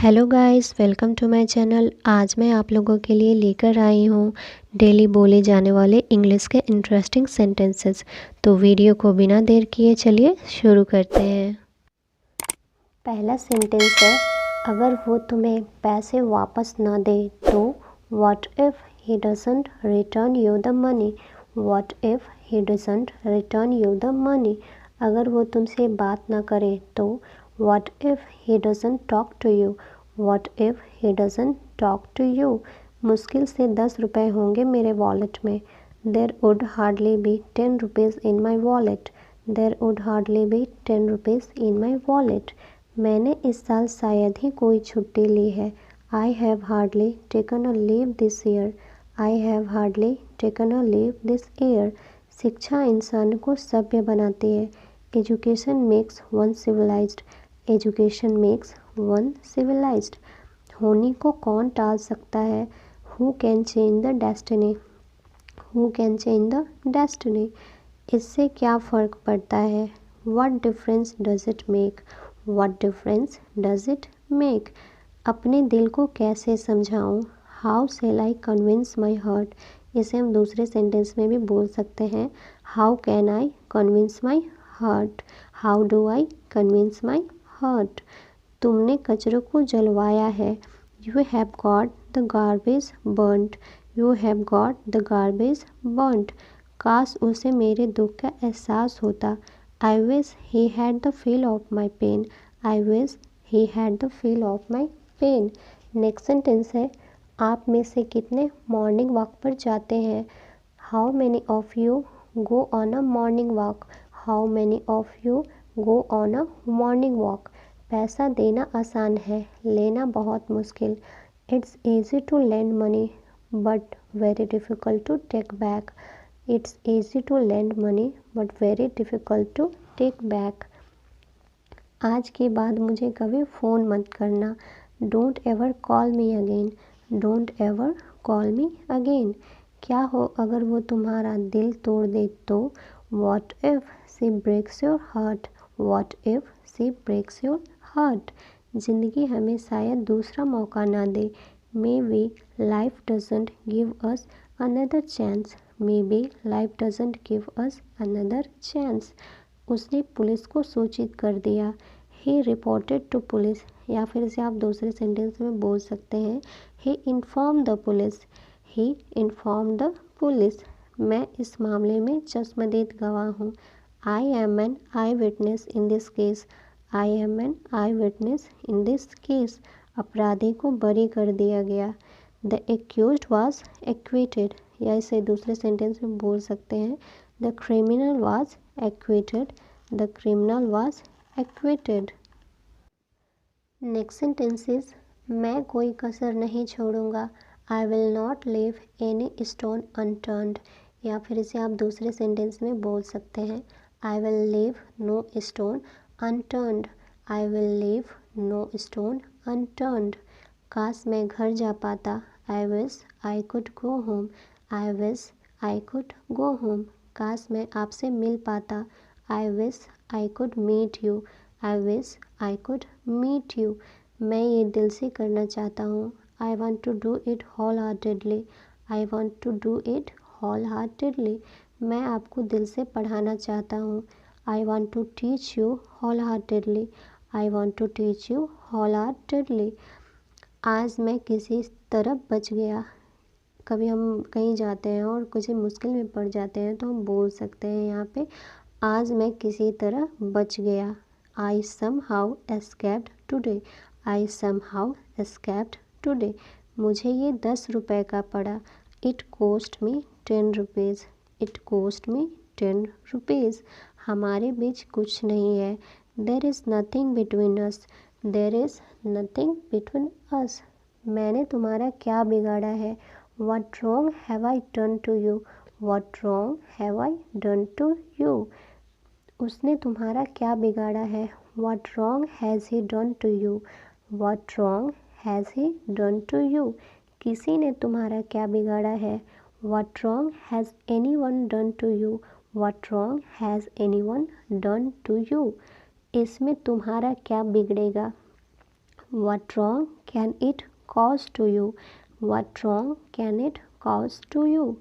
Hello guys, welcome to my channel. आज मैं आप लोगों के लिए लेकर आई हूँ डेली बोले जाने वाले इंग्लिश के इंटरेस्टिंग सेंटेंसेस। तो वीडियो को बिना देर किए चलिए शुरू करते हैं। पहला सेंटेंस है, अगर वो तुम्हें पैसे वापस ना दे तो what if he doesn't return you the money. What if he doesn't return you the money. अगर वो तुमसे बात ना करे तो what if he doesn't talk to you. What if he doesn't talk to you. मुश्किल से 10 रुपये होंगे मेरे वॉलेट में। There would hardly be 10 rupees in my wallet. There would hardly be 10 rupees in my wallet. मैंने इस साल शायद ही कोई छुट्टी ली है। I have hardly taken a leave this year. I have hardly taken a leave this year. शिक्षा इंसान को सभ्य बनाती है। Education makes one civilised. Education makes one civilised. होनी को कौन टाल सकता है। Who can change the destiny. Who can change the destiny. इससे क्या फ़र्क पड़ता है। What difference does it make. What difference does it make. अपने दिल को कैसे समझाऊं। How shall I convince my heart. इसे हम दूसरे सेंटेंस में भी बोल सकते हैं, how can I convince my heart. How do I convince my heart. तुमने कचरे को जलवाया है। You have got the garbage burned. You have got the garbage burned. काश उसे मेरे दुख का एहसास होता। I wish he had the feel of my pain. I wish he had the feel of my pen. Next sentence है, आप में से कितने मॉर्निंग वॉक पर जाते हैं। How many of you go on a morning walk. How many of you go on a morning walk. पैसा देना आसान है, लेना बहुत मुश्किल। It's easy to lend money but very difficult to take back. It's easy to lend money but very difficult to take back. आज के बाद मुझे कभी फ़ोन मत करना। Don't ever call me again. Don't ever call me again. क्या हो अगर वो तुम्हारा दिल तोड़ दे तो what if she breaks your heart. What if she breaks your heart. ज़िंदगी हमें शायद दूसरा मौका ना दे। Maybe life doesn't give us another chance. Maybe life doesn't give us another chance. उसने पुलिस को सूचित कर दिया। He reported to police. या फिर इसे आप दूसरे सेंटेंस में बोल सकते हैं, he inform the police. He inform the police. मैं इस मामले में चश्मदीद गवाह हूँ। I am an eyewitness in this case. I am an eyewitness in this case. अपराधी को बरी कर दिया गया। The accused was acquitted. या इसे दूसरे सेंटेंस में बोल सकते हैं, the criminal was acquitted. The criminal was acquitted. Next sentence is, मैं कोई कसर नहीं छोड़ूंगा। I will not leave any stone unturned. या फिर इसे आप दूसरे सेंटेंस में बोल सकते हैं, I will leave no stone unturned. I will leave no stone unturned. काश मैं घर जा पाता। I wish I could go home. I wish I could go home. काश मैं आपसे मिल पाता। I wish I could meet you. I wish I could meet you. मैं ये दिल से करना चाहता हूँ। I want to do it wholeheartedly. I want to do it whole heartedly. मैं आपको दिल से पढ़ाना चाहता हूँ। I want to teach you wholeheartedly. I want to teach you wholeheartedly. आज मैं किसी तरह बच गया। कभी हम कहीं जाते हैं और कुछ मुश्किल में पड़ जाते हैं तो हम बोल सकते हैं यहाँ पे, आज मैं किसी तरह बच गया। I somehow escaped today. I somehow escaped today. मुझे ये 10 रुपये का पड़ा। It cost me 10 rupees. It cost me 10 rupees. हमारे बीच कुछ नहीं है। There is nothing between us. There is nothing between us. मैंने तुम्हारा क्या बिगाड़ा है। What wrong have I done to you? What wrong have I done to you? उसने तुम्हारा क्या बिगाड़ा है। What wrong has he done to you? What wrong has he done to you? किसी ने तुम्हारा क्या बिगाड़ा है। What wrong has anyone done to you? What wrong has anyone done to you? इसमें तुम्हारा क्या बिगड़ेगा। What wrong can it cause to you? What wrong can it cause to you?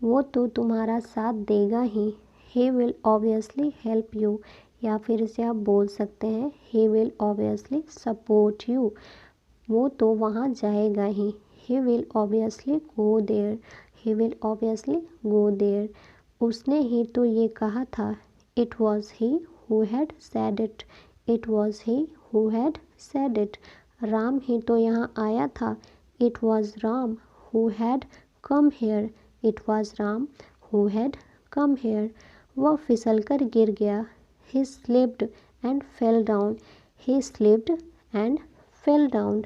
वो तो तुम्हारा साथ देगा ही. He will obviously help you. या फिर इसे आप बोल सकते हैं He will obviously support you. वो तो वहाँ जाएगा ही. He will obviously go there. He will obviously go there. उसने ही तो ये कहा था. It was he who had said it. It was he who had said it. Ram ही तो यहाँ आया था. It was Ram who had come here. It was Ram who had come here. वह फिसलकर गिर गया. He slipped and fell down. He slipped and fell down.